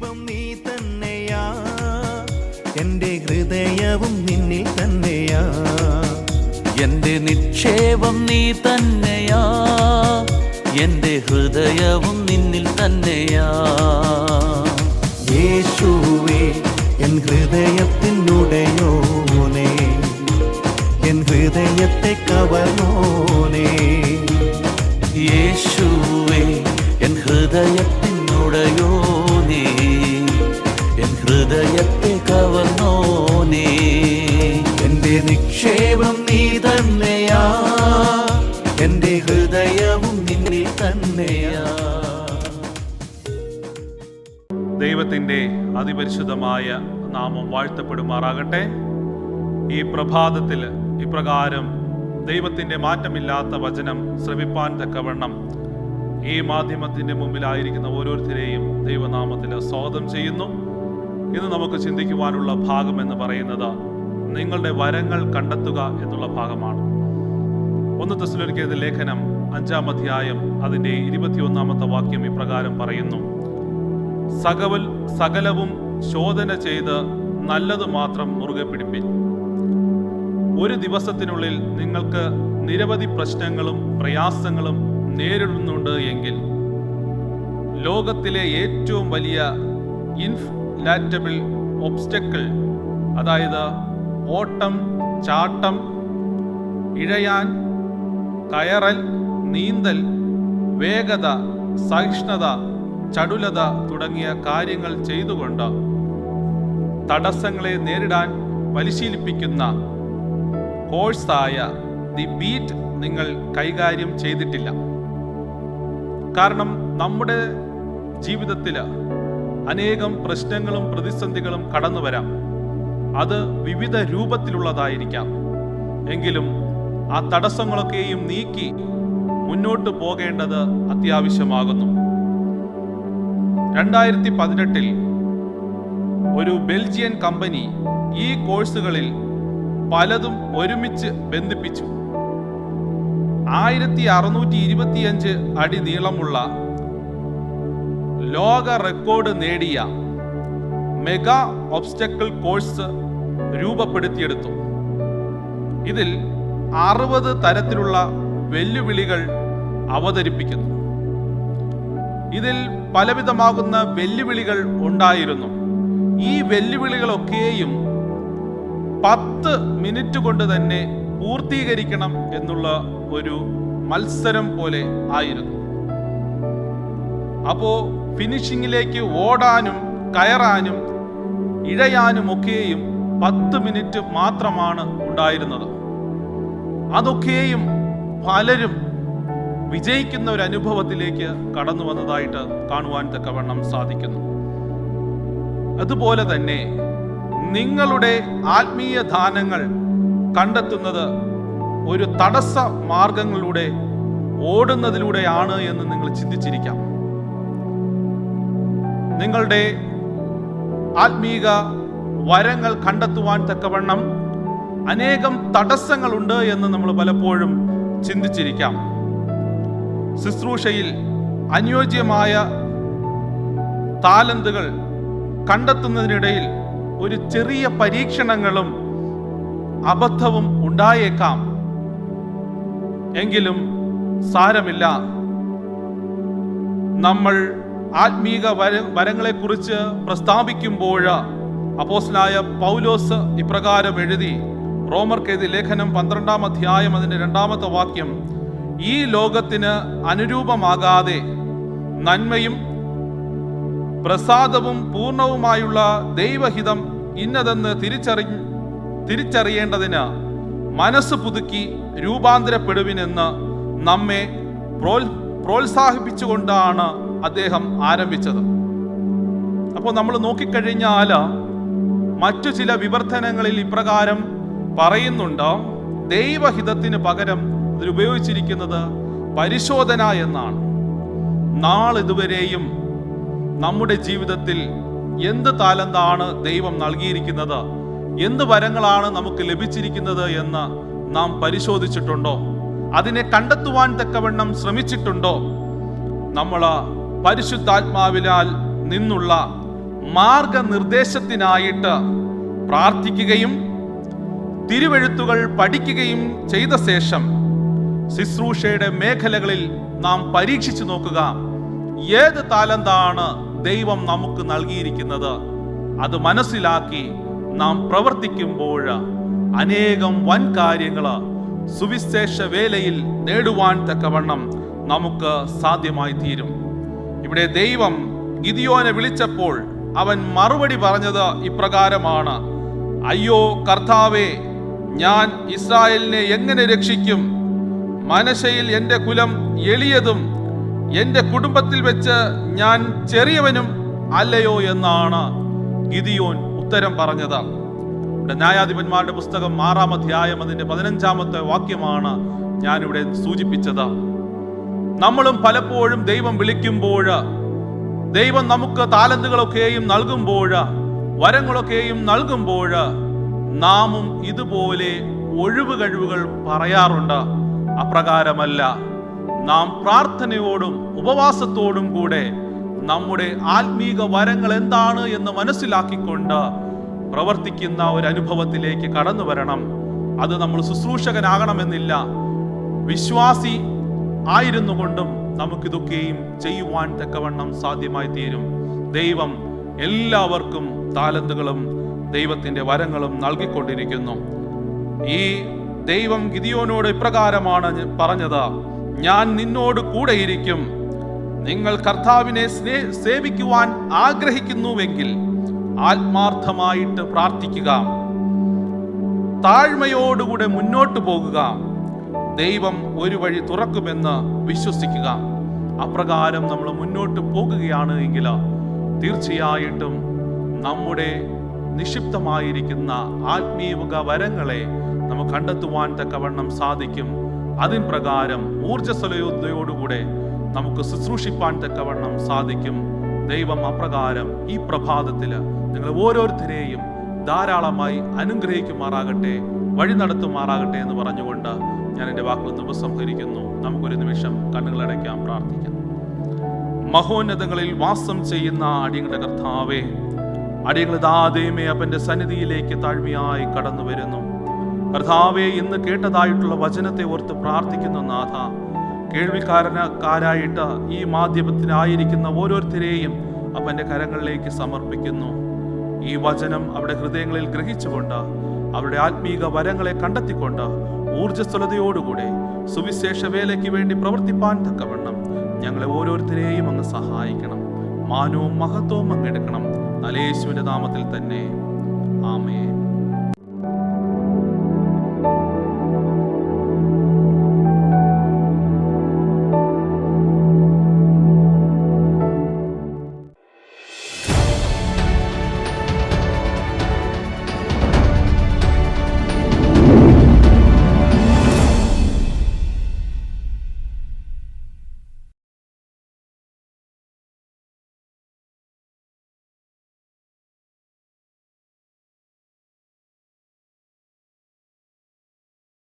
നിക്ഷേപം നീ തന്നെയാ, എൻ്റെ ഹൃദയവും നിന്നിൽ തന്നെയാ. എൻ്റെ നിക്ഷേപം നീ തന്നെയാ, എൻ്റെ ഹൃദയവും നിന്നിൽ തന്നെയാ. യേശുവേ എൻ ഹൃദയത്തിനുടയോനേ, എൻ ഹൃദയത്തെ കവർന്നോനേ. യേശുവേ എൻ ഹൃദയത്തിനുടയോനേ, എൻ ഹൃദയത്തെ കവർന്നോനേ. എൻ്റെ നിക്ഷേപം നീ തന്നെയാ, എൻ്റെ ഹൃദയവും നിന്നിൽ തന്നെയാ. ദൈവത്തിൻ്റെ അതിപരിശുദ്ധമായ നാമം വാഴ്ത്തപ്പെടുമാറാകട്ടെ. ഈ പ്രഭാതത്തിൽ ഇപ്രകാരം ദൈവത്തിൻ്റെ മാറ്റമില്ലാത്ത വചനം ശ്രവിപ്പാൻ തക്കവണ്ണം ഈ മാധ്യമത്തിൻ്റെ മുമ്പിലായിരിക്കുന്ന ഓരോരുത്തരെയും ദൈവനാമത്തിൽ സ്വാഗതം ചെയ്യുന്നു. ഇന്ന് നമുക്ക് ചിന്തിക്കുവാനുള്ള ഭാഗം എന്ന് പറയുന്നത് നിങ്ങളുടെ വരങ്ങൾ കണ്ടെത്തുക എന്നുള്ള ഭാഗമാണ്. 1 തെസ്സലോനിക്കരുടെ ലേഖനം 5-ാം അധ്യായം അതിൻ്റെ 21-ാമത്തെ വാക്യം ഇപ്രകാരം പറയുന്നു: സകലവും ശോധന ചെയ്ത് നല്ലത് മാത്രം മുറുകെ പിടിപ്പിൻ. ഒരു ദിവസത്തിനുള്ളിൽ നിങ്ങൾക്ക് നിരവധി പ്രശ്നങ്ങളും പ്രയാസങ്ങളും നേരിടുന്നുണ്ട് എങ്കിൽ ലോകത്തിലെ ഏറ്റവും വലിയ ഇൻഫ്ലാറ്റബിൾ ഒബ്സ്റ്റക്കിൾ, അതായത് ഓട്ടം, ചാട്ടം, ഇഴയാൻ, കയറൽ, നീന്തൽ, വേഗത, സഹിഷ്ണുത, ചടുലത തുടങ്ങിയ കാര്യങ്ങൾ ചെയ്തുകൊണ്ട് തടസ്സങ്ങളെ നേരിടാൻ പരിശീലിപ്പിക്കുന്ന കോഴ്സായ ദി ബീറ്റ് നിങ്ങൾ കൈകാര്യം ചെയ്തിട്ടില്ല. കാരണം നമ്മുടെ ജീവിതത്തിൽ അനേകം പ്രശ്നങ്ങളും പ്രതിസന്ധികളും കടന്നു വരാം. അത് വിവിധ രൂപത്തിലുള്ളതായിരിക്കാം. എങ്കിലും ആ തടസ്സങ്ങളൊക്കെയും നീക്കി മുന്നോട്ട് പോകേണ്ടത് അത്യാവശ്യമാകുന്നു. 2018 ഒരു ബെൽജിയൻ കമ്പനി ഈ കോഴ്സുകളിൽ പലതും ഒരുമിച്ച് ബന്ധിപ്പിച്ചു. 1625 അടി നീളമുള്ള ലോക റെക്കോർഡ് നേടിയ മെഗാ ഒബ്സ്റ്റക്കിൾ കോഴ്സ് രൂപപ്പെടുത്തിയെടുത്തു. ഇതിൽ 60 തരത്തിലുള്ള വെല്ലുവിളികൾ അവതരിപ്പിക്കുന്നു. ഇതിൽ പലവിധമാകുന്ന വെല്ലുവിളികൾ ഉണ്ടായിരുന്നു. ഈ വെല്ലുവിളികളൊക്കെയും 10 മിനിറ്റ് കൊണ്ട് തന്നെ പൂർത്തീകരിക്കണം എന്നുള്ള ഒരു മത്സരം പോലെ ആയിരുന്നു. അപ്പോ ഫിനിഷിങ്ങിലേക്ക് ഓടാനും കയറാനും ഇഴയാനും ഒക്കെയും 10 മിനിറ്റ് മാത്രമാണ് ഉണ്ടായിരുന്നത്. അതൊക്കെയും പലരും വിജയിക്കുന്ന ഒരു അനുഭവത്തിലേക്ക് കടന്നു വന്നതായിട്ട് കാണുവാൻ തക്കവണ്ണം സാധിക്കുന്നു. അതുപോലെ തന്നെ നിങ്ങളുടെ ആത്മീയ ദാനങ്ങൾ കണ്ടെത്തുന്നത് ഒരു തടസ്സ മാർഗങ്ങളിലൂടെ ഓടുന്നതിലൂടെയാണ് എന്ന് നിങ്ങൾ ചിന്തിച്ചിരിക്കാം. നിങ്ങളുടെ ആത്മീക വരങ്ങൾ കണ്ടെത്തുവാൻ തക്കവണ്ണം അനേകം തടസ്സങ്ങളുണ്ട് എന്ന് നമ്മൾ പലപ്പോഴും ചിന്തിച്ചിരിക്കാം. ശുശ്രൂഷയിൽ അനുയോജ്യമായ താലന്തുകൾ കണ്ടെത്തുന്നതിനിടയിൽ ഒരു ചെറിയ പരീക്ഷണങ്ങളും അബദ്ധവും ഉണ്ടായേക്കാം. എങ്കിലും സാരമില്ല. നമ്മൾ ആത്മീക വരങ്ങളെക്കുറിച്ച് പ്രസ്താവിക്കുമ്പോൾ അപ്പോസ്തലനായ പൗലോസ് ഇപ്രകാരം എഴുതി. റോമർക്കെഴുതിയ ലേഖനം 12-ാം അധ്യായം അതിൻ്റെ 2-ാമത്തെ വാക്യം: ഈ ലോകത്തിന് അനുരൂപമാകാതെ നന്മയും പ്രസാദവും പൂർണ്ണവുമായുള്ള ദൈവഹിതം ഇന്നതെന്ന് തിരിച്ചറിയേണ്ടതിന് മനസ്സ് പുതുക്കി രൂപാന്തരപ്പെടുവിനെന്ന് നമ്മെ പ്രോത്സാഹിപ്പിച്ചുകൊണ്ടാണ് അദ്ദേഹം ആരംഭിച്ചത്. അപ്പോൾ നമ്മൾ നോക്കിക്കഴിഞ്ഞാൽ മറ്റു ചില വിവർത്തനങ്ങളിൽ ഇപ്രകാരം പറയുന്നുണ്ട്: ദൈവഹിതത്തിന് പകരം ഇതിൽ ഉപയോഗിച്ചിരിക്കുന്നത് പരിശോധന എന്നാണ്. നാളിതുവരെയും നമ്മുടെ ജീവിതത്തിൽ എന്ത് താലന്താണ് ദൈവം നൽകിയിരിക്കുന്നത്, എന്ത് വരങ്ങളാണ് നമുക്ക് ലഭിച്ചിരിക്കുന്നത് എന്ന് നാം പരിശോധിച്ചിട്ടുണ്ടോ? അതിനെ കണ്ടെത്തുവാൻ തക്കവണ്ണം ശ്രമിച്ചിട്ടുണ്ടോ? നമ്മൾ പരിശുദ്ധാത്മാവിനാൽ നിന്നുള്ള മാർഗനിർദ്ദേശത്തിനായിട്ട് പ്രാർത്ഥിക്കുകയും തിരുവെഴുത്തുകൾ പഠിക്കുകയും ചെയ്ത ശേഷം ശുശ്രൂഷയുടെ മേഖലകളിൽ നാം പരീക്ഷിച്ചു നോക്കുക. ഏത് താലന്താണ് ദൈവം നമുക്ക് നൽകിയിരിക്കുന്നത്? അത് മനസ്സിലാക്കി നാം പ്രവർത്തിക്കുമ്പോൾ അനേകം വൻ കാര്യങ്ങൾ സുവിശേഷ വേലയിൽ നേടുവാൻ തക്കവണ്ണം നമുക്ക് സാധ്യമായി തീരും. ഇവിടെ ദൈവം ഗിദിയോനെ വിളിച്ചപ്പോൾ അവൻ മറുപടി പറഞ്ഞത് ഇപ്രകാരമാണ്: അയ്യോ കർത്താവേ, ഞാൻ ഇസ്രായേലിനെ എങ്ങനെ രക്ഷിക്കും? മനശ്ശയിൽ എൻ്റെ കുലം എളിയതും എൻ്റെ കുടുംബത്തിൽ വെച്ച് ഞാൻ ചെറിയവനും അല്ലയോ എന്നാണ് ഗിദിയോൻ ഉത്തരം പറഞ്ഞത്. ന്യായാധിപന്മാരുടെ പുസ്തകം 6-ാം അധ്യായം അതിന്റെ 15-ാമത്തെ വാക്യമാണ് ഞാനിവിടെ സൂചിപ്പിച്ചത്. നമ്മളും പലപ്പോഴും ദൈവം വിളിക്കുമ്പോൾ, ദൈവം നമുക്ക് താലന്തുകളൊക്കെയും നൽകുമ്പോൾ, വരങ്ങളൊക്കെയും നൽകുമ്പോൾ, നാമും ഇതുപോലെ ഒഴിവ് കഴിവുകൾ പറയാറുണ്ട്. അപ്രകാരമല്ല. നാം പ്രാർത്ഥനയോടും ഉപവാസത്തോടും കൂടെ നമ്മുടെ ആത്മീക വരങ്ങൾ എന്താണ് എന്ന് മനസ്സിലാക്കിക്കൊണ്ട് പ്രവർത്തിക്കുന്ന ഒരു അനുഭവത്തിലേക്ക് കടന്നു വരണം. അത് നമ്മൾ ശുശ്രൂഷകനാകണമെന്നില്ല, വിശ്വാസി ആയിരുന്നു കൊണ്ടും നമുക്കിതൊക്കെയും ചെയ്യുവാൻ തക്കവണ്ണം സാധ്യമായി തീരും. ദൈവം എല്ലാവർക്കും താലന്തുകളും ദൈവത്തിന്റെ വരങ്ങളും നൽകിക്കൊണ്ടിരിക്കുന്നു. ഈ ദൈവം ഗിദിയോനോട് ഇപ്രകാരമാണ് പറഞ്ഞത്: ഞാൻ നിന്നോട് കൂടെയിരിക്കും. നിങ്ങൾ കർത്താവിനെ സേവിക്കുവാൻ ആഗ്രഹിക്കുന്നുവെങ്കിൽ ആത്മാർത്ഥമായിട്ട് പ്രാർത്ഥിക്കുക, താഴ്മയോടുകൂടെ മുന്നോട്ട് പോകുക, ദൈവം ഒരു വഴി തുറക്കുമെന്ന് വിശ്വസിക്കുക. അപ്രകാരം നമ്മൾ മുന്നോട്ട് പോകുകയാണ് എങ്കിൽ തീർച്ചയായിട്ടും നമ്മുടെ നിക്ഷിപ്തമായിരിക്കുന്ന ആത്മീയ വരങ്ങളെ നമുക്ക് കണ്ടെത്തുവാൻ തക്കവണ്ണം സാധിക്കും. അതിൻ പ്രകാരം ഊർജ്ജസ്വലയോടുകൂടെ നമുക്ക് ശുശ്രൂഷിപ്പാൻ തക്കവണ്ണം സാധിക്കും. ദൈവം അപ്രകാരം ഈ പ്രഭാതത്തില് നിങ്ങൾ ഓരോരുത്തരെയും ധാരാളമായി അനുഗ്രഹിക്കുമാറാകട്ടെ, വഴി നടത്തുമാറാകട്ടെ എന്ന് പറഞ്ഞുകൊണ്ട് ഞാൻ എൻ്റെ വാക്കുകൾ ഉപസംഹരിക്കുന്നു. നമുക്കൊരു നിമിഷം കണ്ണുകളടയ്ക്കാം, പ്രാർത്ഥിക്കാം. മഹോന്നതങ്ങളിൽ വാസം ചെയ്യുന്ന അടിയങ്ങളുടെ കർത്താവേ, അടിയങ്ങൾ ദൈവമേ അപ്പന്റെ സന്നിധിയിലേക്ക് താഴ്മയായി കടന്നു വരുന്നു. കർത്താവേ, ഇന്ന് കേട്ടതായിട്ടുള്ള വചനത്തെ ഓർത്ത് പ്രാർത്ഥിക്കുന്നു നാഥ. കേൾവിക്കാരായിട്ട് ഈ മാധ്യമത്തിനായിരിക്കുന്ന ഓരോരുത്തരെയും അപ്പന്റെ കരങ്ങളിലേക്ക് സമർപ്പിക്കുന്നു. ഈ വചനം അവരുടെ ഹൃദയങ്ങളിൽ ഗ്രഹിച്ചുകൊണ്ട് അവരുടെ ആത്മീക വരങ്ങളെ കണ്ടെത്തിക്കൊണ്ട് ഊർജ്ജസ്വലതയോടുകൂടെ സുവിശേഷ വേലയ്ക്ക് വേണ്ടി പ്രവർത്തിപ്പാൻ തക്കവണ്ണം ഞങ്ങളെ ഓരോരുത്തരെയും അങ്ങ് സഹായിക്കണം. മാനവും മഹത്വവും അങ്ങെടുക്കണം. യേശുവിന്റെ നാമത്തിൽ തന്നെ, ആമേൻ.